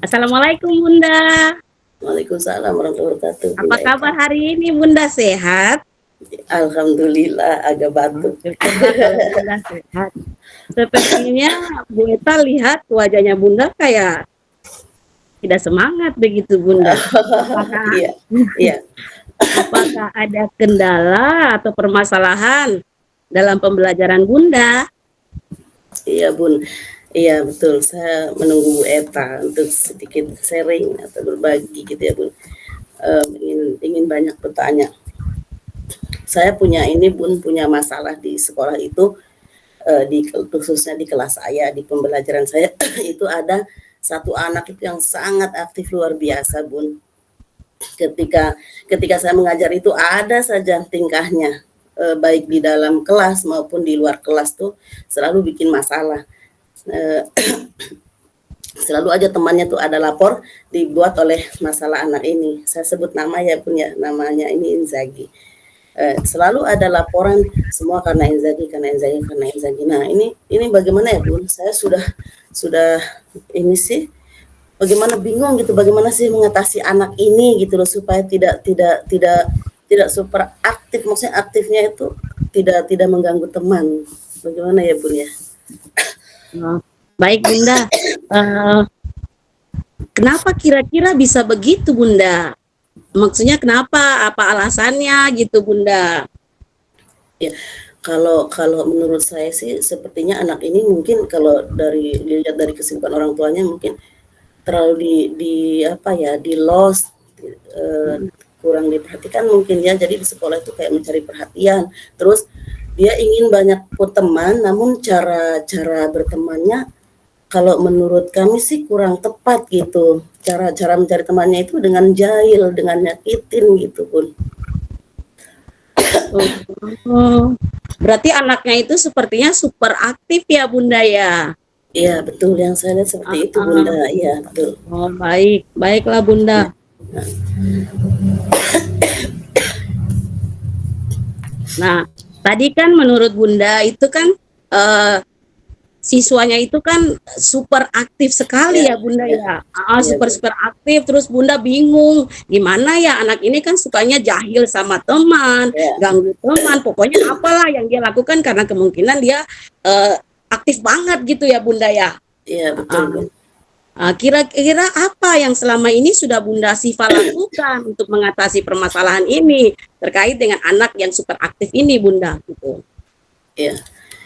Assalamualaikum Bunda. Waalaikumsalam warahmatullahi wabarakatuh, Apa Bunda Eka. kabar hari ini Bunda, sehat? Alhamdulillah agak Oh, batuk. syukurlah kalau Bunda sehat. Sepertinya Bu Eta lihat wajahnya Bunda kayak tidak semangat begitu Bunda. Apakah Iya, iya, apakah ada kendala atau permasalahan dalam pembelajaran Bunda? iya Bun. Iya betul, saya menunggu Bu Eta untuk sedikit sharing atau berbagi gitu ya Bun. Ingin banyak bertanya. Saya punya ini Bun, punya masalah di sekolah itu, khususnya di kelas saya, di pembelajaran saya itu ada satu anak itu yang sangat aktif luar biasa Bun. Ketika ketika saya mengajar itu ada saja tingkahnya, baik di dalam kelas maupun di luar kelas tuh selalu bikin masalah. Eee, Selalu aja temannya tuh ada lapor dibuat oleh masalah anak ini. Saya sebut nama ya Bun ya, namanya ini Inzaghi. Selalu ada laporan semua karena Inzaghi karena Inzaghi karena Inzaghi. Nah ini bagaimana ya Bun, saya sudah ini sih, bagaimana bingung gitu, bagaimana sih mengatasi anak ini gitu loh supaya tidak super aktif, maksudnya aktifnya itu tidak mengganggu teman. Bagaimana ya Bun ya? Oh, baik Bunda. Eh, Kenapa kira-kira bisa begitu Bunda? Maksudnya kenapa? Apa alasannya gitu Bunda? Ya, kalau kalau menurut saya sih sepertinya anak ini mungkin kalau dilihat dari kesibukan orang tuanya mungkin terlalu di apa ya, di-lost, eee, kurang diperhatikan mungkin ya. Jadi di sekolah itu kayak mencari perhatian, terus dia ingin banyak teman, namun cara cara bertemannya kalau menurut kami sih kurang tepat gitu. Cara cara mencari temannya itu dengan jahil, dengan nyakitin gitu Bun. Oh, berarti anaknya itu sepertinya super aktif ya Bunda ya? Iya betul, yang saya lihat seperti Ah, itu ah. Bunda, iya betul. Oh baik, baiklah Bunda. Nah, Nah, tadi kan menurut Bunda itu kan eh, siswanya itu kan super aktif sekali iya ya Bunda iya ya. iya Super Bun. super aktif, terus Bunda bingung gimana ya anak ini kan sukanya jahil sama teman, Iya ganggu teman, pokoknya apalah yang dia lakukan karena kemungkinan dia eh, aktif banget gitu ya Bunda ya. iya betul Bun. Kira-kira apa yang selama ini sudah Bunda Siva lakukan untuk mengatasi permasalahan ini terkait dengan anak yang super aktif ini, Bunda? Gitu. Iya.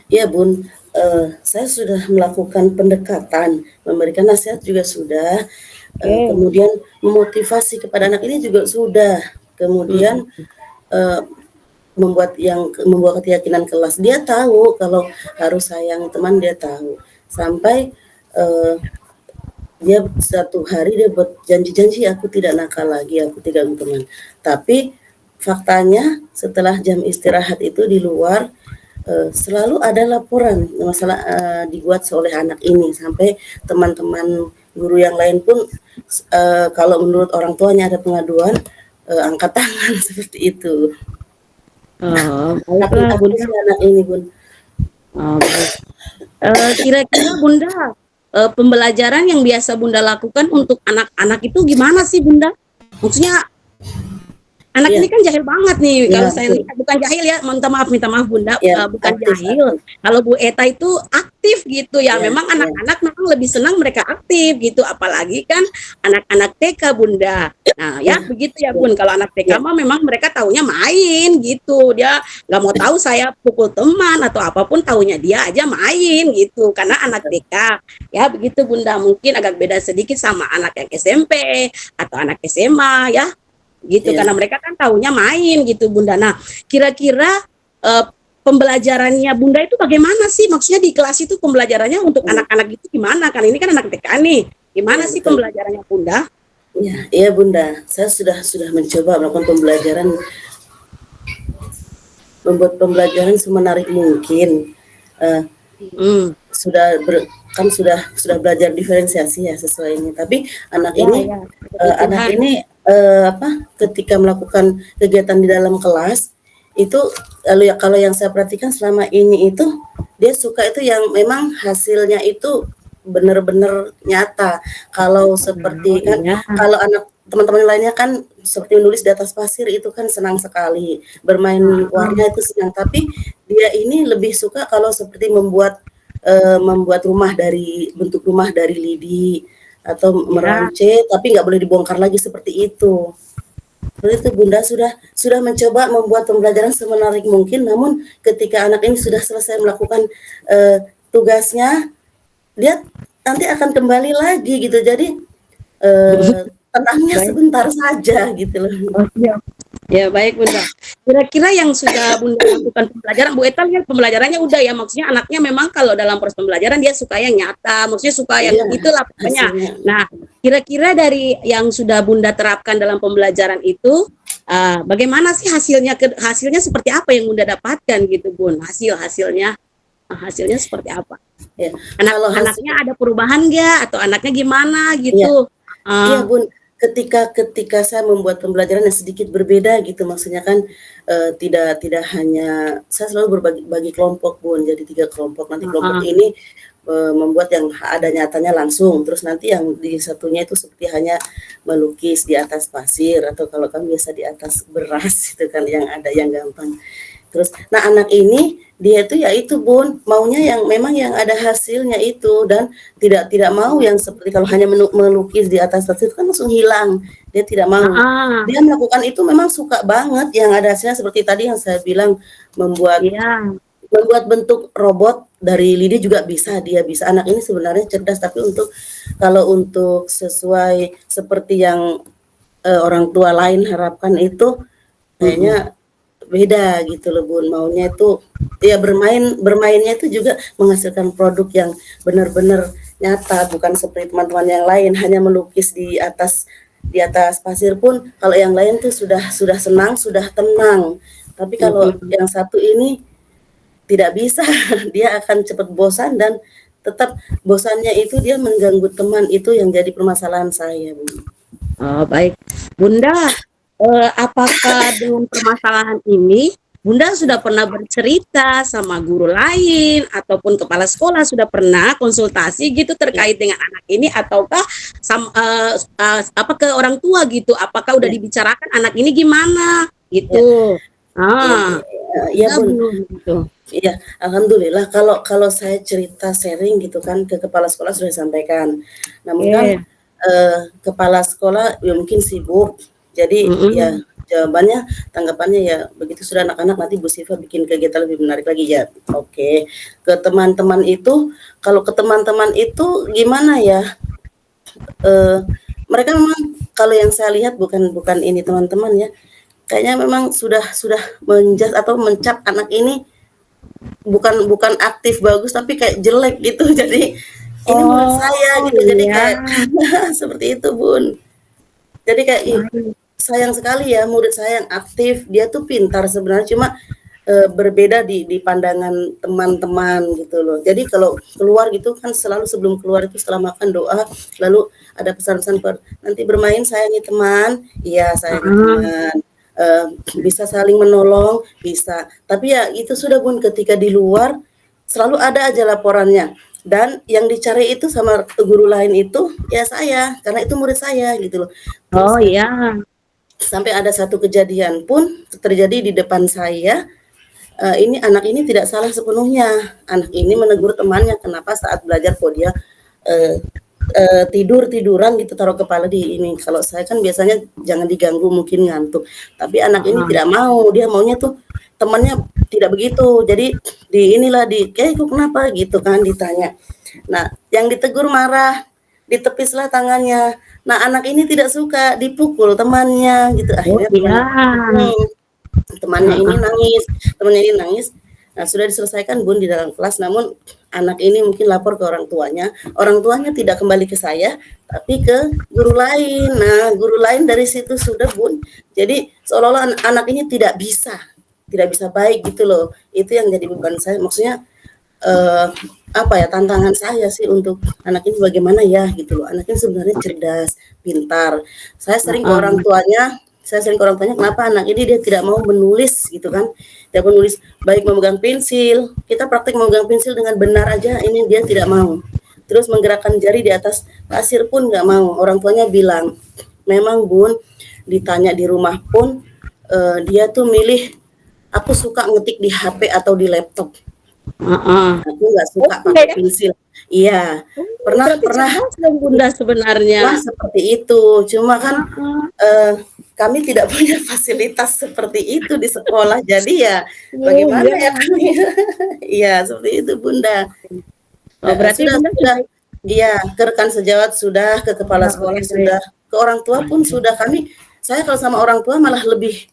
Iya Bun, saya sudah melakukan pendekatan, memberikan nasihat juga sudah, Oke. kemudian memotivasi kepada anak ini juga sudah, kemudian, Hmm. eee, membuat keyakinan kelas. Dia tahu kalau harus sayang teman, dia tahu. Sampai, eee, dia satu hari dia buat janji-janji, "Aku tidak nakal lagi, aku tidak ganggu teman." Tapi faktanya setelah jam istirahat itu di luar, selalu ada laporan masalah, dibuat oleh anak ini sampai teman-teman guru yang lain pun, kalau menurut orang tuanya ada pengaduan, angkat tangan seperti itu. Oh, Saking baiklah, Bunda. aktifnya anak ini, Bun. Oh, baik. Kira-kira Bunda, pembelajaran yang biasa Bunda lakukan untuk anak-anak itu gimana sih, Bunda? Maksudnya anak Iya ini kan jahil banget nih iya kalau saya betul. lihat, bukan jahil ya, minta maaf Bunda, Iya, bukan aktif jahil. aktif. Kalau Bu Eta itu aktif gitu ya, Iya memang iya anak-anak memang lebih senang mereka aktif gitu, apalagi kan anak-anak TK Bunda. Nah iya ya begitu ya iya Bun, kalau anak TK iya mah memang mereka taunya main gitu, dia nggak mau tahu saya pukul teman atau apapun, taunya dia aja main gitu, karena anak TK. Ya begitu Bunda, mungkin agak beda sedikit sama anak yang SMP atau anak SMA ya gitu, iya. karena mereka kan taunya main gitu Bunda. Nah kira-kira eh, pembelajarannya Bunda itu bagaimana sih, maksudnya di kelas itu pembelajarannya untuk Iya anak-anak itu gimana, kan ini kan anak TK nih, iya gimana sih betul. pembelajarannya Bunda? Iya iya Bunda, saya sudah mencoba melakukan pembelajaran, membuat pembelajaran semenarik mungkin. Eee, Hmm. sudah belajar diferensiasi ya sesuai ini, tapi anak Ya ini, ya, puji anak Tuhan. ini, ketika melakukan kegiatan di dalam kelas, itu lalu ya kalau yang saya perhatikan selama ini itu, dia suka itu yang memang hasilnya itu benar-benar nyata. Kalau seperti kan, iya. kalau anak teman-teman lainnya kan seperti menulis di atas pasir itu kan senang sekali, bermain Heeh, warna itu senang, tapi dia ini lebih suka kalau seperti membuat rumah dari bentuk rumah dari lidi atau iya. meronce, tapi nggak boleh dibongkar lagi seperti itu. Seperti itu Bunda sudah mencoba membuat pembelajaran semenarik mungkin, namun ketika anak ini sudah selesai melakukan tugasnya, dia nanti akan kembali lagi gitu. Jadi tenangnya Baik. sebentar saja gitu loh. Oh, iya. Ya, baik Bunda. Kira-kira yang sudah Bunda lakukan pembelajaran, Bu Eta lihat pembelajarannya udah ya, maksudnya anaknya memang kalau dalam proses pembelajaran dia suka yang nyata, maksudnya suka yang Iya, itulah pokoknya. hasilnya. Nah, kira-kira dari yang sudah Bunda terapkan dalam pembelajaran itu, bagaimana sih hasilnya? Hasilnya seperti apa yang Bunda dapatkan gitu, Bun? Hasilnya seperti apa? Ya, kalau Anaknya hasil ada perubahan nggak? Atau anaknya gimana iya, gitu? iya Uh, Bun, ketika saya membuat pembelajaran yang sedikit berbeda gitu, maksudnya kan tidak tidak hanya saya selalu berbagi bagi kelompok Bun, jadi 3 kelompok. Nanti kelompok uh, ini membuat yang ada nyatanya langsung, terus nanti yang di satunya itu seperti hanya melukis di atas pasir atau kalau kami biasa di atas beras itu kan yang ada yang gampang. Terus, nah anak ini dia itu ya itu Bun, maunya yang memang yang ada hasilnya itu dan tidak mau yang seperti kalau hanya melukis di atas pasir itu kan langsung hilang. Dia tidak mau. uh, Dia melakukan itu memang suka banget yang ada hasilnya seperti tadi yang saya bilang membuat iya. membuat bentuk robot dari lidi juga bisa, dia bisa. Anak ini sebenarnya cerdas tapi kalau untuk sesuai seperti yang orang tua lain harapkan itu Mm-mm. kayaknya beda gitu loh Bun, maunya itu ya bermainnya itu juga menghasilkan produk yang benar-benar nyata, bukan seperti teman-teman yang lain hanya melukis di atas pasir pun kalau yang lain tuh sudah senang, sudah tenang. Tapi kalau Mm-mm. yang satu ini tidak bisa, dia akan cepat bosan dan tetap bosannya itu dia mengganggu teman, itu yang jadi permasalahan saya, Bun. Oh, baik. Bunda, apakah dengan permasalahan ini Bunda sudah pernah bercerita sama guru lain ataupun kepala sekolah sudah pernah konsultasi gitu Ya, terkait dengan anak ini ataukah apa ke orang tua gitu? Apakah udah ya, dibicarakan anak ini gimana ya, gitu? ya, Ah, ya, enggak Bun. belum gitu. Iya, alhamdulillah kalau kalau saya cerita sharing gitu kan ke kepala sekolah sudah sampaikan. Namun kan Oke. kepala sekolah ya mungkin sibuk. Jadi ya Mm-mm. jawabannya tanggapannya ya begitu sudah anak-anak nanti Bu Siva bikin kegiatan lebih menarik lagi ya. Oke. Ke teman-teman itu kalau ke teman-teman itu gimana ya? Eh, mereka memang kalau yang saya lihat bukan bukan ini teman-teman ya. Kayaknya memang sudah menjas atau mencap anak ini bukan bukan aktif bagus tapi kayak jelek gitu. Jadi ini murid saya Oh gitu. Jadi iya, kayak seperti itu, Bun. Jadi kayak ih, baik. sayang sekali ya murid saya yang aktif. Dia tuh pintar sebenarnya cuma berbeda di pandangan teman-teman gitu loh. Jadi kalau keluar gitu kan selalu sebelum keluar itu setelah makan doa lalu ada pesan-pesan nanti bermain sayangi teman, iya sayangi Ah, teman. Eh, bisa saling menolong, bisa. Tapi ya itu sudah Bun ketika di luar selalu ada aja laporannya. Dan yang dicari itu sama guru lain itu ya saya karena itu murid saya gitu loh. Terus oh iya. sampai ada satu kejadian pun terjadi di depan saya. Ini anak ini tidak salah sepenuhnya. Anak ini menegur temannya, kenapa saat belajar kok dia eh, tiduran gitu taruh kepala di ini. Kalau saya kan biasanya jangan diganggu mungkin ngantuk. Tapi anak ini Heeh. tidak mau, dia maunya tuh temannya tidak begitu. Jadi di inilah kok kenapa gitu kan ditanya. Nah, yang ditegur marah, ditepislah tangannya. Nah, anak ini tidak suka dipukul temannya gitu. Oh Akhirnya iya. temannya ini Heeh. nangis. Nah, sudah diselesaikan Bun di dalam kelas, namun anak ini mungkin lapor ke orang tuanya tidak kembali ke saya, tapi ke guru lain. Nah, guru lain dari situ sudah Bun, jadi seolah-olah anak ini tidak bisa baik gitu loh. Itu yang jadi beban saya, maksudnya apa ya tantangan saya sih untuk anak ini bagaimana ya gitu loh. Anak ini sebenarnya cerdas, pintar. Heeh. Saya sering ke orang tuanya kenapa anak ini dia tidak mau menulis gitu kan. Dia menulis baik memegang pensil. Kita praktik memegang pensil dengan benar aja ini dia tidak mau. terus menggerakkan jari di atas kasir pun nggak mau. Orang tuanya bilang, memang Bun, ditanya di rumah pun dia tuh milih, aku suka ngetik di HP atau di laptop. Heeh. Aku nggak suka Oke pakai ya. pensil. Iya, pernah Berarti pernah cerdas dong Bunda sebenarnya. pernah seperti itu. Cuma kan Heeh. kami tidak punya fasilitas seperti itu di sekolah. Jadi ya Oh bagaimana iya. ya kami? Iya, seperti itu Bunda. Oh, berarti Bunda Sudah, sudah. iya, ke rekan sejawat sudah, ke kepala Ya, sekolah oke baik. sudah, ke orang tua pun sudah. Saya kalau sama orang tua malah lebih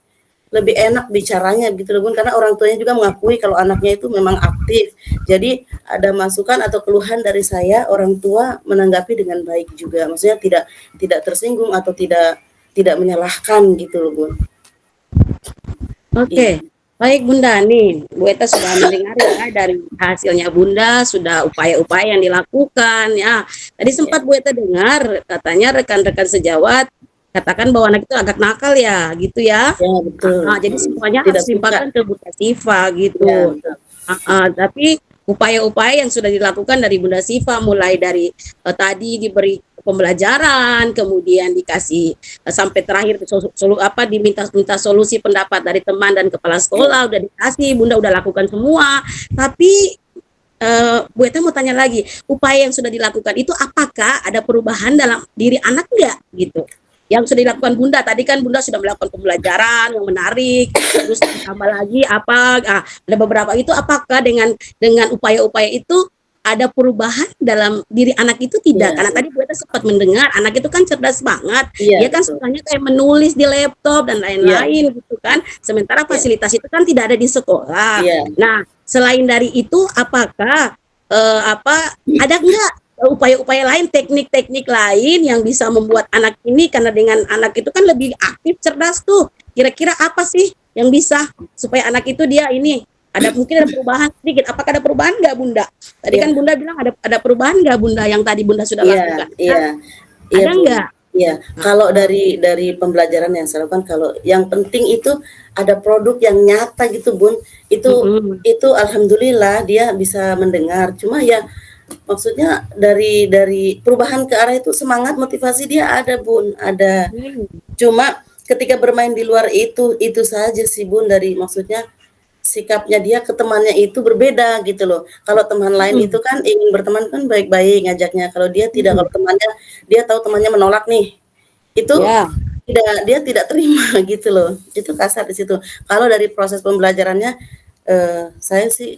lebih enak bicaranya gitu loh Bun, karena orang tuanya juga mengakui kalau anaknya itu memang aktif. Jadi ada masukan atau keluhan dari saya, orang tua menanggapi dengan baik juga. Maksudnya tidak tidak tersinggung atau tidak menyalahkan gitu loh Bun. Iya. Oke, baik Bunda nih, Bu Eta sudah mendengar ya dari hasilnya Bunda, sudah upaya-upaya yang dilakukan ya. Tadi sempat Bu Eta dengar katanya rekan-rekan sejawat katakan bahwa anak itu agak nakal ya, gitu ya. Ya betul. Jadi semuanya Tidak harus suka. limpahkan ke Bu Sifa gitu. Ya, betul. Tapi upaya-upaya yang sudah dilakukan dari Bunda Sifa mulai dari tadi diberi pembelajaran, kemudian dikasih sampai terakhir diminta solusi pendapat dari teman dan kepala sekolah udah dikasih, Bunda udah lakukan semua. Tapi Bu Eta mau tanya lagi, upaya yang sudah dilakukan itu apakah ada perubahan dalam diri anak enggak gitu? Yang sudah dilakukan Bunda, tadi kan Bunda sudah melakukan pembelajaran yang menarik, terus tambah lagi ada beberapa itu, apakah dengan upaya-upaya itu ada perubahan dalam diri anak itu tidak? Karena tadi Bu Eta sempat mendengar anak itu kan cerdas banget, dia kan sukanya kayak menulis di laptop dan lain-lain gitu kan, sementara fasilitas itu kan tidak ada di sekolah. Nah, selain dari itu apakah ada enggak upaya-upaya lain, teknik-teknik lain yang bisa membuat anak ini, karena dengan anak itu kan lebih aktif, cerdas tuh. Kira-kira apa sih yang bisa supaya anak itu dia ini mungkin ada perubahan sedikit. Apakah ada perubahan nggak Bunda? Tadi kan Bunda bilang ada perubahan nggak Bunda yang tadi Bunda sudah lakukan? Ada nggak? Iya, kalau dari pembelajaran yang saya lakukan, kalau yang penting itu ada produk yang nyata gitu Bun. Itu alhamdulillah dia bisa mendengar. Cuma ya maksudnya dari perubahan ke arah itu, semangat motivasi dia ada Bun, ada. Cuma ketika bermain di luar itu saja sih Bun, dari maksudnya sikapnya dia ke temannya itu berbeda gitu loh. Kalau teman lain itu kan ingin berteman kan baik-baik ngajaknya. Kalau dia tidak, kalau temannya dia tahu temannya menolak nih, itu dia tidak terima gitu loh. Itu kasar di situ. Kalau dari proses pembelajarannya saya sih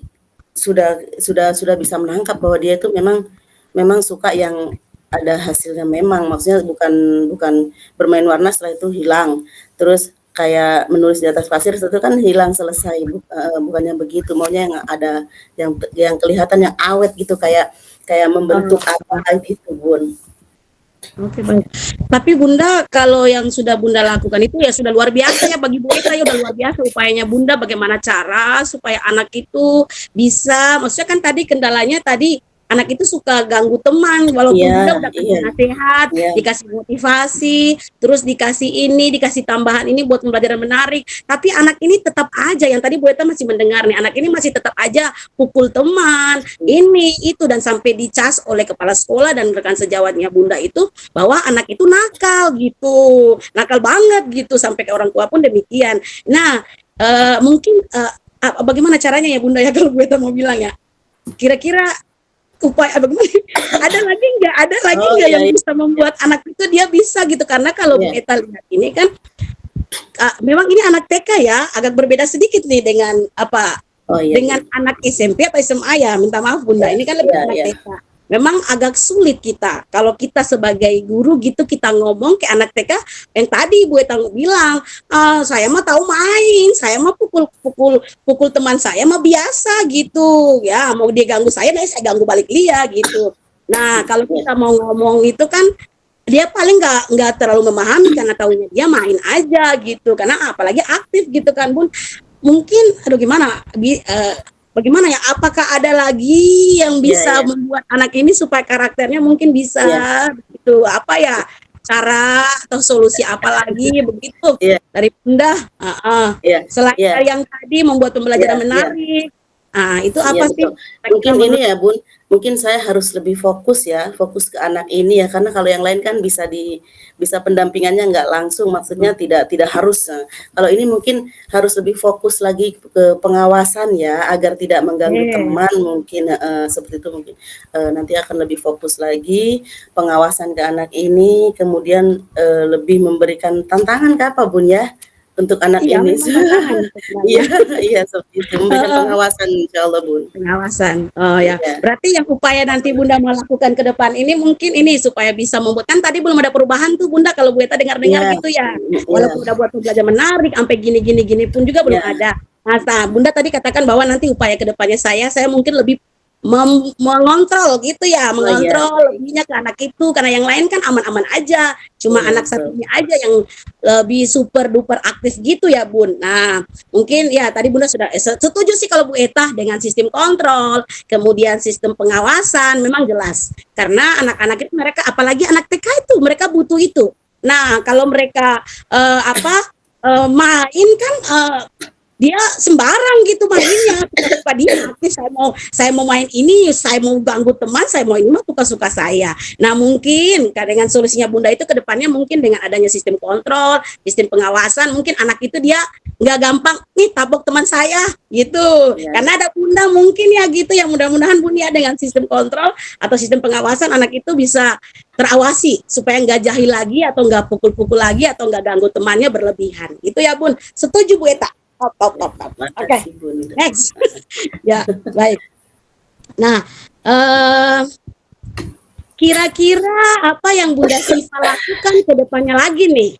sudah bisa menangkap bahwa dia itu memang suka yang ada hasilnya, memang maksudnya bukan bermain warna setelah itu hilang, terus kayak menulis di atas pasir itu kan hilang selesai, bukannya begitu, maunya yang ada yang kelihatan yang awet gitu, kayak membentuk apa gitu Bun. Oke, baik. Tapi Bunda, kalau yang sudah Bunda lakukan itu ya sudah luar biasa ya, bagi Bu Eta ya udah luar biasa upayanya Bunda, bagaimana cara supaya anak itu bisa, maksudnya kan tadi kendalanya tadi anak itu suka ganggu teman, walaupun Bunda udah kasih nasihat, dikasih motivasi, terus dikasih tambahan ini buat pembelajaran menarik, tapi anak ini tetap aja, yang tadi Bu Eta masih mendengar nih, anak ini masih tetap aja pukul teman, ini, itu, dan sampai dicas oleh kepala sekolah dan rekan sejawatnya Bunda itu, bahwa anak itu nakal gitu, nakal banget gitu, sampai ke orang tua pun demikian. Nah, mungkin bagaimana caranya ya Bunda ya, kalau Bu Eta mau bilang ya, kira-kira upaya bagaimana? Ada lagi nggak yang bisa membuat anak itu dia bisa gitu, karena kalau kita lihat ini kan memang ini anak TK ya, agak berbeda sedikit nih dengan dengan anak SMP atau SMA ya, minta maaf Bunda, ini kan lebih anak TK. Memang agak sulit kita, kalau kita sebagai guru gitu, kita ngomong ke anak TK, yang tadi Bu Eta bilang, saya mah tahu main, saya mah pukul teman saya mah biasa gitu, ya mau dia ganggu saya ganggu balik dia gitu. Nah kalau kita mau ngomong itu kan, dia paling nggak terlalu memahami, karena tahunya dia main aja gitu, karena apalagi aktif gitu kan Bun. Mungkin, bagaimana ya? Apakah ada lagi yang bisa membuat anak ini supaya karakternya mungkin bisa gitu? Apa ya cara atau solusi apa lagi begitu dari Bunda? Selain dari yang tadi membuat pembelajaran menarik, Itu Iya apa sih betul. kira-kira Mungkin ini menurut. ya Bun, mungkin saya harus lebih fokus ya, fokus ke anak ini ya, karena kalau yang lain kan bisa pendampingannya nggak langsung, maksudnya tidak tidak harus. Kalau ini mungkin harus lebih fokus lagi ke pengawasan ya, agar tidak mengganggu Oke. teman mungkin, seperti itu mungkin. Nanti akan lebih fokus lagi pengawasan ke anak ini, kemudian, lebih memberikan tantangan ke apa Bun ya, untuk anak Iya, ini. memang tantangan sebenarnya. Iya iya seperti itu, memberikan pengawasan insyaallah Bun. Pengawasan. Oh ya, Iya, berarti yang upaya nanti Bunda mau lakukan ke depan ini mungkin ini supaya bisa membuat, kan tadi belum ada perubahan tuh Bunda kalau Bu Eta dengar-dengar iya, gitu ya. iya, Walaupun udah buat pembelajaran menarik sampai gini-gini pun juga belum iya, ada. Nah, Bunda tadi katakan bahwa nanti upaya ke depannya saya mungkin lebih mengontrol gitu ya, oh iya, mengontrol baik, lebihnya ke anak itu karena yang lain kan aman-aman aja. Cuma iya anak betul, satunya aja yang lebih super duper aktif gitu ya Bun. Nah, mungkin ya tadi Bunda sudah setuju sih kalau Bu Eta dengan sistem kontrol, kemudian sistem pengawasan memang jelas. Karena anak-anak itu mereka apalagi anak TK itu mereka butuh itu. Nah, kalau mereka main kan dia sembarang gitu mainnya, suka-suka dia aktif, saya mau main ini, saya mau ganggu teman, saya mau ini mah suka-suka saya. Nah mungkin dengan solusinya Bunda itu ke depannya mungkin dengan adanya sistem kontrol, sistem pengawasan, mungkin anak itu dia nggak gampang nih tabok teman saya gitu, iya, karena ada Bunda mungkin ya gitu, yang mudah-mudahan Bunda ya dengan sistem kontrol atau sistem pengawasan anak itu bisa terawasi supaya nggak jahil lagi atau nggak pukul-pukul lagi atau nggak ganggu temannya berlebihan gitu ya Bun. Setuju Bu Eta? Top, top, top, top. Oke, makasih Bun udah next. Ya, baik. Nah, kira-kira apa yang Bunda Siva lakukan ke depannya lagi nih?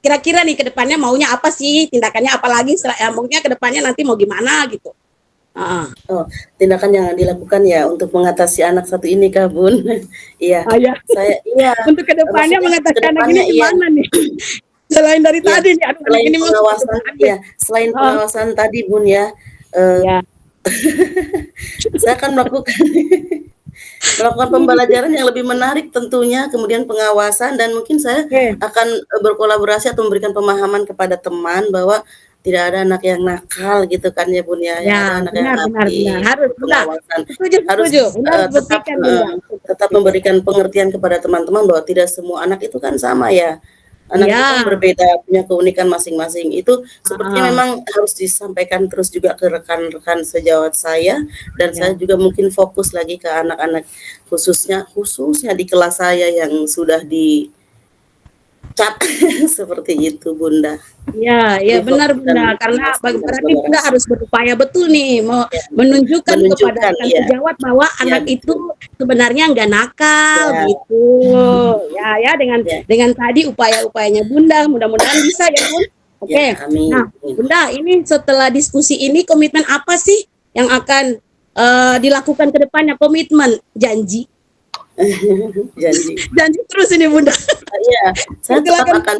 Kira-kira nih ke depannya maunya apa sih? Tindakannya apa lagi? Maunya ke depannya nanti mau gimana gitu? oh, tindakan yang dilakukan ya untuk mengatasi anak satu ini kah Bun? Iya, Ya. saya iya, Untuk ke depannya maksudnya ke mengatasi anak depannya ini iya, gimana nih? Selain dari iya, tadi nih, aduh anak selain ini mau pengawasan aktif. iya, selain Oh, pengawasan tadi Bun ya, eee, ya. saya akan melakukan pembelajaran yang lebih menarik tentunya, kemudian pengawasan dan mungkin saya Oke. akan, berkolaborasi atau memberikan pemahaman kepada teman bahwa tidak ada anak yang nakal gitu kan ya, Bun, ya, yang ada Ya, anak yang benar benar benar. aktif, Harus, Bunda. pengawasan Setuju harus, setuju. Bunda harus tetap buktikan, Bunda. tetap memberikan pengertian kepada teman-teman bahwa tidak semua anak itu kan sama ya. Anak itu kan Iya. berbeda, punya keunikan masing-masing. Itu sepertinya Heeh. memang harus disampaikan terus juga ke rekan-rekan sejawat saya dan saya Ya. juga mungkin fokus lagi ke anak-anak khususnya di kelas saya yang sudah dicap seperti itu, Bunda. Iya, iya Lebih benar fokus dan Bunda. Karena pengawasan dan berarti Bunda kolaborasi. harus berupaya betul nih Ya, betul. menunjukkan kepada Menunjukkan rekan iya, sejawat bahwa iya anak itu betul. sebenarnya nggak nakal Ya, gitu. Ya, ya ya, dengan tadi upaya-upayanya Bunda, mudah-mudahan bisa ya Bun. ya, Oke. amin. Nah, Bunda, ini setelah diskusi ini komitmen apa sih yang akan dilakukan ke depannya? Komitmen, janji, Janji. janji terus ini Bunda. Iya, saya tetap Silakan. akan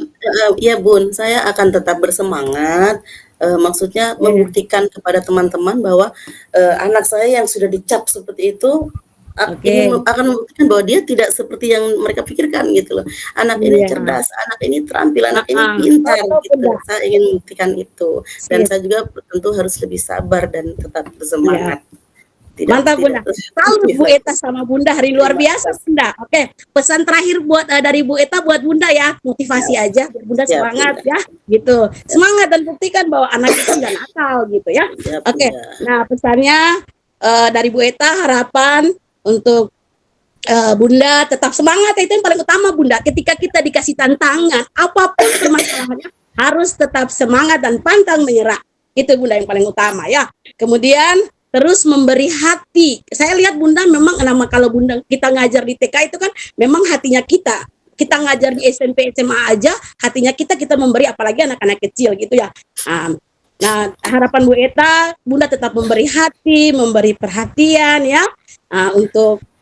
iya Bun, saya akan tetap bersemangat, maksudnya Oke. membuktikan kepada teman-teman bahwa, anak saya yang sudah dicap seperti itu, Oke. akan membuktikan bahwa dia tidak seperti yang mereka pikirkan gitu loh. Anak ini Iya. cerdas, anak ini terampil, anak ini Heeh. pintar Betul, gitu. Bunda. Saya ingin membuktikan itu dan Sip. saya juga tentu harus lebih sabar dan tetap Iya. bersemangat. Tidak Mantap tidak Bunda. Salut Bu Eta sama Bunda, hari luar terima biasa kasih. Bunda. Oke, pesan terakhir buat dari Bu Eta buat Bunda ya, motivasi Siap aja biar Bunda siap semangat Bunda, ya, gitu. siap Semangat dan buktikan bahwa anak itu nggak nakal gitu ya. siap Oke, Bunda. nah pesannya dari Bu Eta harapan untuk Bunda tetap semangat, itu yang paling utama Bunda. Ketika kita dikasih tantangan, apapun permasalahannya harus tetap semangat dan pantang menyerah. Itu Bunda yang paling utama ya. Kemudian terus memberi hati. Saya lihat Bunda memang kalau Bunda kita ngajar di TK itu kan memang hatinya kita. Kita ngajar di SMP SMA aja hatinya kita memberi, apalagi anak-anak kecil gitu ya. Nah, harapan Bu Eta, Bunda tetap memberi hati, memberi perhatian ya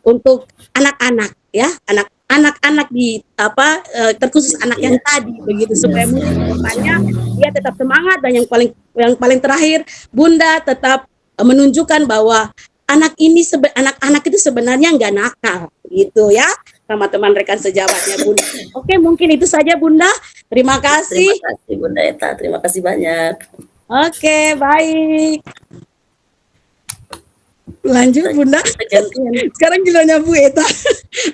untuk anak-anak ya, anak-anak di terkhusus anak yang Iya, tadi begitu, iya supaya mungkin siap. kedepannya dia tetap semangat, dan yang paling terakhir Bunda tetap menunjukkan bahwa anak-anak itu sebenarnya nggak nakal gitu ya, sama teman rekan sejawatnya Bunda. Oke, mungkin itu saja Bunda. Terima Terima kasih. kasih Bunda Eta, terima kasih banyak. Oke, baik. Lanjut Bunda. Kita gantian. Sekarang gilirannya Bu Eta.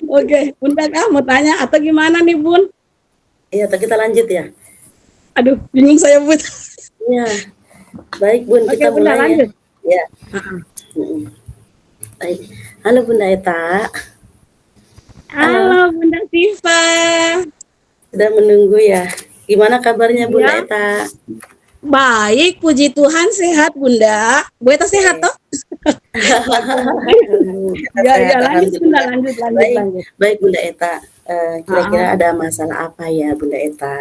Oke, Bunda Kak mau tanya atau gimana nih Bun? Iya, kita lanjut ya. Aduh, bingung saya Bun. Iya, baik Bun, Oke kita Bunda mulai ya. lanjut. Ya, Heeh. baik. Halo Bunda Eta, halo, Halo Bunda Siva. sudah menunggu ya. Gimana kabarnya Bunda Iya, Eta? baik, puji Tuhan sehat Bunda. Bu Eta sehat Oke. toh? Kita Ya, ya sehat, lanjut Bunda, alhamdulillah. lanjut, lanjut, Baik, lanjut. baik Bunda Eta. Heeh. Kira-kira ada masalah apa ya Bunda Eta?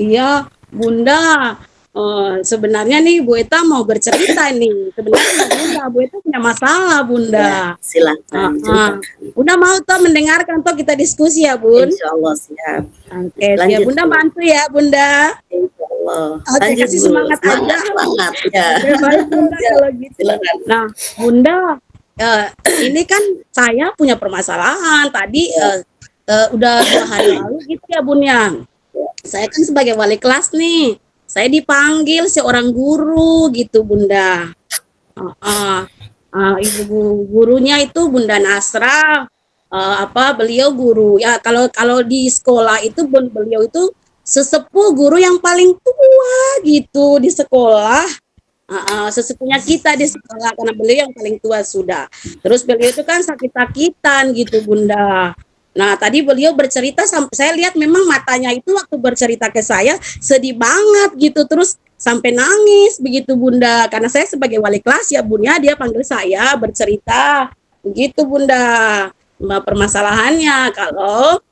Iya, Bunda. Sebenarnya nih Bu Eta mau bercerita nih. Sebenarnya sama Bunda, Bu Eta punya masalah Ya, Bunda. silakan Heeh. ceritakan. Bunda mau toh mendengarkan toh kita diskusi ya Bun? Insya Allah siap. Oke, siap. Lanjut Bunda Bu. bantu ya Bunda. Insya Allah. Oke, Lanjut kasih Bu. semangat aja. Semangat, semangat ya. Oke, baik Bunda Ya, kalau gitu. silakan. Nah, Bunda, eh, ini kan saya punya permasalahan. Tadi Ya, udah 2 hari lalu gitu ya Bun ya. ya, Saya kan sebagai wali kelas nih. Saya dipanggil seorang guru gitu Bunda. Heeh. Ibu gurunya itu Bunda Nasra. Beliau guru ya, kalau kalau di sekolah itu beliau itu sesepuh guru yang paling tua gitu di sekolah. Sesepuhnya kita di sekolah karena beliau yang paling tua sudah. Terus beliau itu kan sakit-sakitan gitu Bunda. Nah tadi beliau bercerita, saya lihat memang matanya itu waktu bercerita ke saya sedih banget gitu, terus sampai nangis begitu Bunda. Karena saya sebagai wali kelas ya Bunda, dia panggil saya bercerita begitu Bunda. Permasalahannya kalau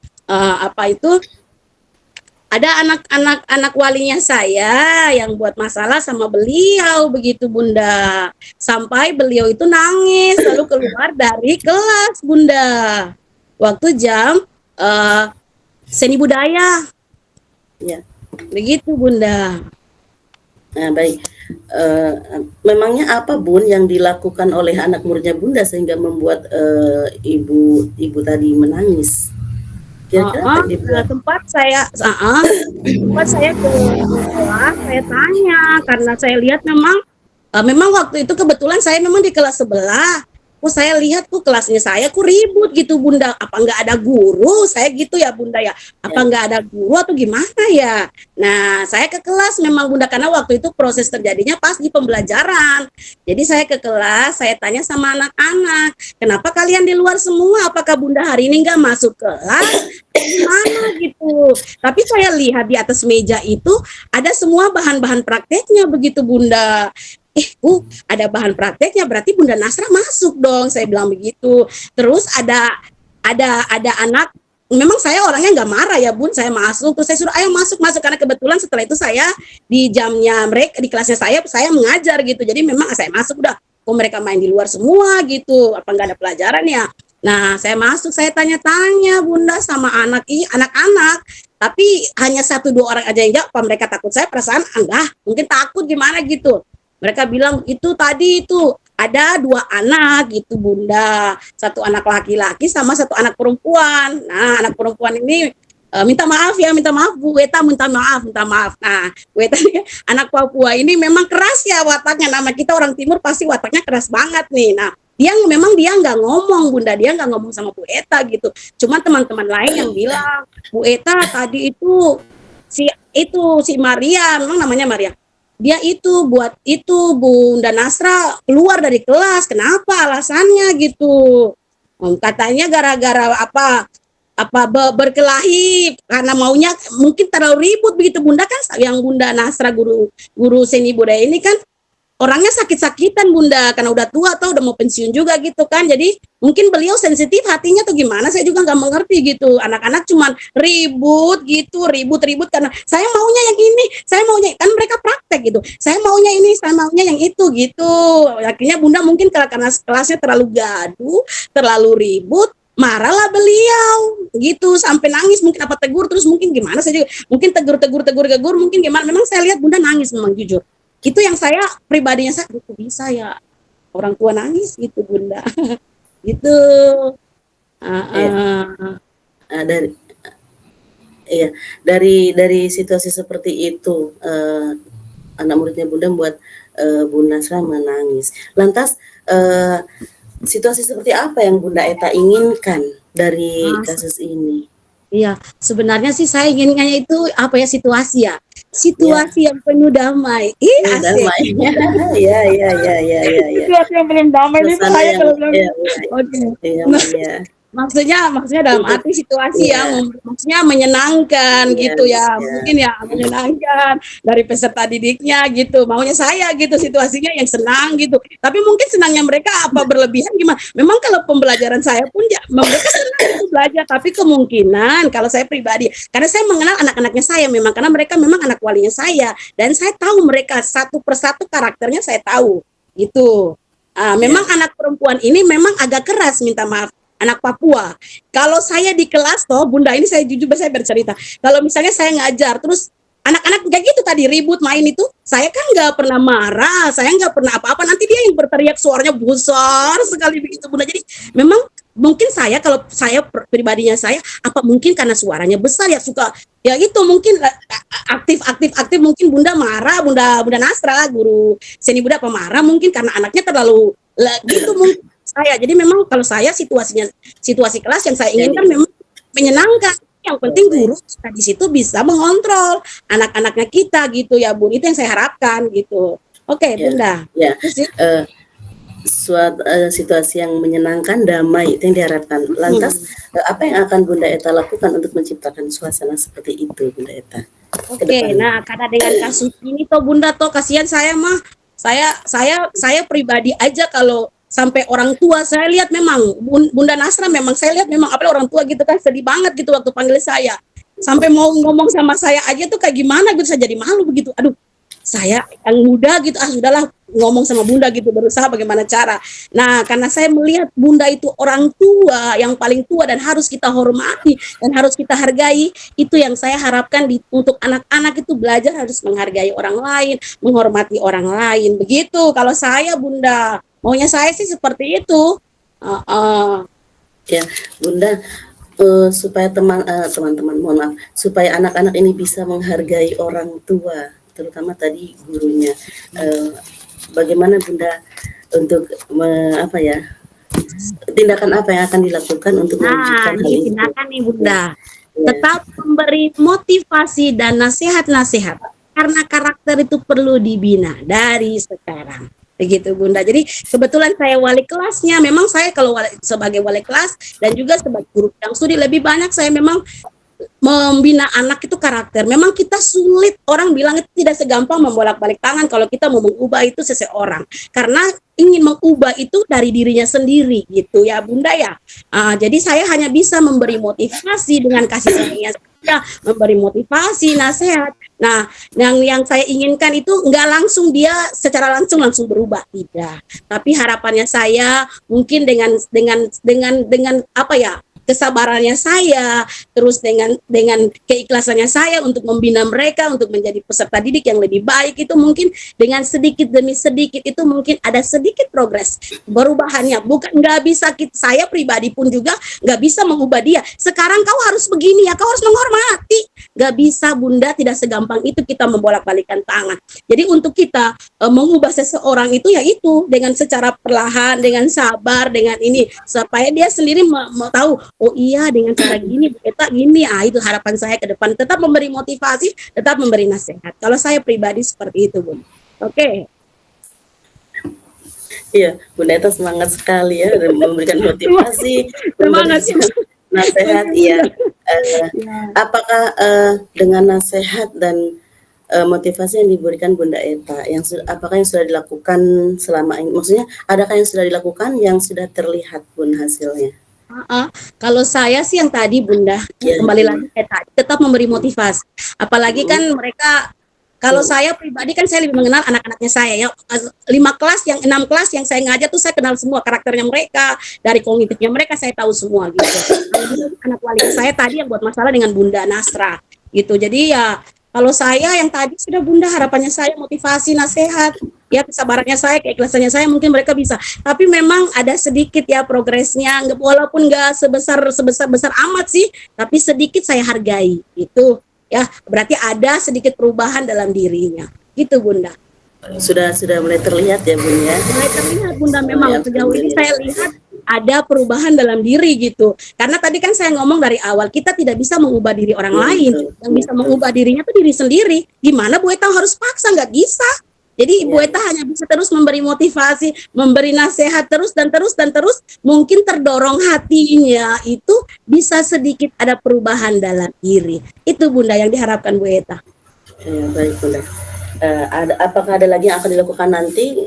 ada anak walinya saya yang buat masalah sama beliau begitu Bunda. Sampai beliau itu nangis lalu keluar dari kelas Bunda. Waktu jam seni budaya. ya. Begitu Bunda. Nah, baik. Memangnya apa Bun yang dilakukan oleh anak muridnya Bunda sehingga membuat ibu tadi menangis? Kira-kira apa yang dibuat? Tempat saya ke kelas, saya tanya karena saya lihat memang waktu itu kebetulan saya memang di kelas sebelah. Saya lihat kelasnya saya ribut gitu Bunda. Apa nggak ada guru? Saya gitu ya Bunda ya. Apa Ya, nggak ada guru atau gimana ya? Nah, saya ke kelas memang Bunda karena waktu itu proses terjadinya pas di pembelajaran. Jadi saya ke kelas, saya tanya sama anak-anak, kenapa kalian di luar semua? Apakah Bunda hari ini nggak masuk kelas? Gimana gitu? Tapi saya lihat di atas meja itu ada semua bahan-bahan prakteknya begitu Bunda. Bu, ada bahan prakteknya, berarti Bunda Nasra masuk dong, saya bilang begitu. Terus ada anak, memang saya orangnya nggak marah ya Bun, saya masuk, terus saya suruh ayo masuk karena kebetulan setelah itu saya di jamnya mereka di kelasnya saya mengajar gitu, jadi memang saya masuk udah, kok mereka main di luar semua gitu, apa nggak ada pelajaran ya? Nah saya masuk, saya tanya-tanya Bunda sama anak-anak, tapi hanya 1-2 orang aja yang jawab. Apa mereka takut saya? Perasaan enggak, mungkin takut gimana gitu. Mereka bilang itu tadi itu ada 2 anak gitu Bunda, 1 anak laki-laki sama 1 anak perempuan. Nah anak perempuan ini minta maaf Bu Eta, minta maaf. Nah Bu Eta anak Papua ini memang keras ya wataknya. Nama kita orang Timur pasti wataknya keras banget nih. Nah dia nggak ngomong Bunda, dia nggak ngomong sama Bu Eta gitu. Cuma teman-teman lain yang bilang Bu Eta tadi si Maria, memang namanya Maria, dia itu buat itu Bunda Nasra keluar dari kelas. Kenapa alasannya gitu? Katanya gara-gara berkelahi karena maunya mungkin terlalu ribut begitu Bunda kan, yang Bunda Nasra guru seni budaya ini kan orangnya sakit-sakitan Bunda karena udah tua atau udah mau pensiun juga gitu kan, jadi mungkin beliau sensitif hatinya tuh gimana saya juga nggak mengerti gitu. Anak-anak cuman ribut karena saya maunya yang ini, saya maunya kan mereka praktek gitu, saya maunya ini, saya maunya yang itu gitu. Akhirnya Bunda mungkin karena kelasnya terlalu gaduh, terlalu ribut, marahlah beliau gitu sampai nangis, mungkin apa tegur terus mungkin gimana saya juga mungkin tegur mungkin gimana, memang saya lihat Bunda nangis memang jujur. Itu yang saya pribadinya saya kok bisa ya orang tua nangis gitu Bunda. Gitu. ya. Dari iya, dari situasi seperti itu anak muridnya Bunda membuat Bu Nasra menangis. Lantas situasi seperti apa yang Bunda Eta inginkan dari Ah, kasus ini? iya, sebenarnya sih saya inginkannya itu apa ya, situasi ya. Ya, Situasi yang penuh damai. Ih, asik. damai. Ya, ya, ya, ya, ya, ya. Situasi yang paling damai itu Suasana saya yang kalau bilang. ya, Oke. ya, Nah, ya, maksudnya dalam untuk arti situasi yang ya, maksudnya menyenangkan ya, gitu ya, ya. mungkin ya menyenangkan dari peserta didiknya gitu, maunya saya gitu situasinya yang senang gitu, tapi mungkin senangnya mereka apa berlebihan gimana, memang kalau pembelajaran saya pun ya mereka senang itu belajar, tapi kemungkinan kalau saya pribadi, karena saya mengenal anak-anaknya saya memang, karena mereka memang anak walinya saya, dan saya tahu mereka satu persatu karakternya saya tahu gitu. Memang Ya, anak perempuan ini memang agak keras, minta maaf, anak Papua. Kalau saya di kelas toh, Bunda, ini saya jujur saya bercerita. Kalau misalnya saya ngajar, terus anak-anak kayak gitu tadi ribut main itu, saya kan nggak pernah marah, saya nggak pernah apa-apa. Nanti dia yang berteriak suaranya besar sekali begitu, Bunda. Jadi memang mungkin saya kalau saya pribadinya saya, apa mungkin karena suaranya besar ya suka ya itu mungkin aktif mungkin Bunda marah, Bunda Nasra guru seni Bunda pemarah mungkin karena anaknya terlalu gitu mungkin saya. Jadi memang kalau saya situasi kelas yang saya inginkan jadi memang menyenangkan. Yang penting baik. guru kita di situ bisa mengontrol anak-anaknya kita gitu ya, Bun. Itu yang saya harapkan gitu. Oke, Ya, Bunda. ya. Itu sih. Eh, suatu situasi yang menyenangkan, damai itu yang diharapkan. Lantas Hmm. apa yang akan Bunda Eta lakukan untuk menciptakan suasana seperti itu, Bunda Eta, ke Oke, depannya? nah karena dengan kasus ini toh Bunda toh kasihan saya mah, saya pribadi aja kalau sampai orang tua saya lihat memang Bunda Nasra memang saya lihat memang apa orang tua gitu kan sedih banget gitu waktu panggil saya, sampai mau ngomong sama saya aja tuh kayak gimana gitu, saya jadi malu begitu, aduh saya yang muda gitu, sudahlah ngomong sama Bunda gitu, berusaha bagaimana cara. Nah karena saya melihat Bunda itu orang tua yang paling tua dan harus kita hormati dan harus kita hargai, itu yang saya harapkan untuk anak-anak itu belajar harus menghargai orang lain, menghormati orang lain. Begitu kalau saya, Bunda. Maunya saya sih seperti itu. Uh, uh, Ya, Bunda, supaya teman-teman, mohon maaf, supaya anak-anak ini bisa menghargai orang tua, terutama tadi gurunya. Eh, Bagaimana Bunda untuk apa ya, tindakan apa yang akan dilakukan untuk nah, mewujudkan hal ini itu? tindakan nih, Ya, Bunda. ya, Tetap memberi motivasi dan nasihat-nasihat. Karena karakter itu perlu dibina dari sekarang. Begitu, Bunda. Jadi kebetulan saya wali kelasnya. Memang saya kalau sebagai wali kelas dan juga sebagai guru yang studi lebih banyak saya memang membina anak itu karakter. Memang kita sulit, orang bilang itu tidak segampang membolak-balik tangan kalau kita mau mengubah itu seseorang. Karena ingin mengubah itu dari dirinya sendiri gitu ya, Bunda ya. Jadi saya hanya bisa memberi motivasi dengan kasih sayangnya saja, memberi motivasi, nasihat. Nah, yang saya inginkan itu nggak langsung dia secara langsung berubah, tidak. Tapi harapannya saya mungkin dengan apa ya, kesabarannya saya, terus dengan keikhlasannya saya untuk membina mereka untuk menjadi peserta didik yang lebih baik, itu mungkin dengan sedikit demi sedikit itu mungkin ada sedikit progres perubahannya. Bukan nggak bisa saya pribadi pun juga nggak bisa mengubah dia. Sekarang kau harus begini ya, kau harus menghormati. Nggak bisa, Bunda, tidak segampang itu kita membolak-balikan tangan. Jadi untuk kita mengubah seseorang itu ya itu dengan secara perlahan, dengan sabar, dengan ini supaya dia sendiri mau tahu, oh iya dengan cara gini kita gini. Itu harapan saya ke depan, tetap memberi motivasi, tetap memberi nasihat. Kalau saya pribadi seperti itu, Bun. Oke. iya, Bunda Eta semangat sekali ya dan memberikan motivasi, Semangat. memberikan nasihat. Oke, Iya, Bunda. Ya. apakah dengan nasihat dan motivasi yang diberikan Bunda Eta, apakah yang sudah dilakukan selama ini? Maksudnya, adakah yang sudah dilakukan yang sudah terlihat Bun hasilnya? Kalau saya sih yang tadi, Bunda, Ya, kembali lagi kayak tadi, tetap memberi motivasi. Apalagi kan mm, mereka, kalau saya pribadi kan saya lebih mengenal anak-anaknya saya ya. 5 kelas, yang 6 kelas yang saya ngajar tuh saya kenal semua karakternya mereka, dari kognitifnya mereka saya tahu semua gitu. Anak wali saya tadi yang buat masalah dengan Bunda Nasra gitu. Jadi ya kalau saya yang tadi sudah, Bunda, harapannya saya motivasi, nasihat, ya kesabarannya saya, keikhlasannya saya, mungkin mereka bisa. Tapi memang ada sedikit ya progresnya, walaupun nggak sebesar amat sih, tapi sedikit saya hargai. Itu ya berarti ada sedikit perubahan dalam dirinya. Gitu, Bunda. sudah mulai terlihat ya Bun ya. Mulai terlihat Bunda, Oh memang ya, sejauh ini saya alhamdulillah. lihat ada perubahan dalam diri gitu. Karena tadi kan saya ngomong dari awal, kita tidak bisa mengubah diri orang Iya lain. betul, Yang iya bisa betul. mengubah dirinya tuh diri sendiri. Gimana Bu Eta harus paksa? Nggak bisa. Jadi Ibu Iya, Eta hanya bisa terus memberi motivasi, memberi nasihat terus dan terus dan terus. Mungkin terdorong hatinya itu bisa sedikit ada perubahan dalam diri. Itu Bunda yang diharapkan Bu Eta. iya baik Bunda. Apakah ada lagi yang akan dilakukan nanti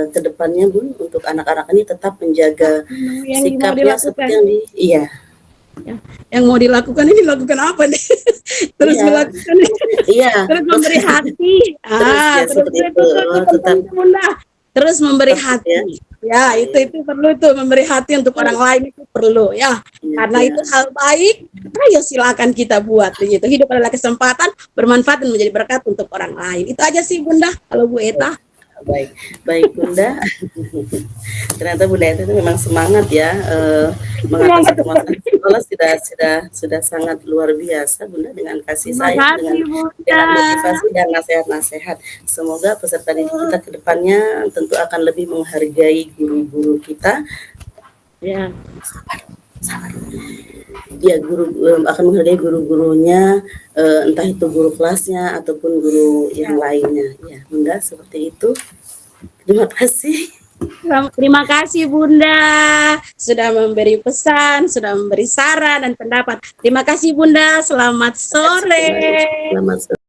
ke depannya Bun untuk anak-anak ini tetap menjaga Yang mau sikapnya seperti dilakukan, yang di iya. ya, yang mau dilakukan ini lakukan apa nih? Terus Iya, melakukan, iya. terus memberi hati. Terus ya Terus seperti itu itu. tuh itu Oh, penting tetap tuh, Bunda. Terus memberi tetap ya. hati. Ya, itu perlu tuh, memberi hati untuk orang lain itu perlu ya. Iya, Karena iya. itu hal baik, ayo silakan kita buat begitu. Hidup adalah kesempatan bermanfaat dan menjadi berkat untuk orang lain. Itu aja sih Bunda kalau Bu Eta. Baik, baik Bunda. Ternyata Bunda itu memang semangat ya mengatasi Semangat. permasalahan sekolah sudah sangat luar biasa Bunda dengan kasih Terima sayang kasih Bunda. dengan motivasi dan nasihat-nasihat. Semoga peserta didik kita ke depannya tentu akan lebih menghargai guru-guru kita. Ya. Sabar. Ya guru akan menghargai guru-gurunya entah itu guru kelasnya ataupun guru yang lainnya. Ya Bunda seperti itu. Terima kasih. Terima kasih Bunda sudah memberi pesan, sudah memberi saran dan pendapat. Terima kasih Bunda. Selamat sore. Selamat sore.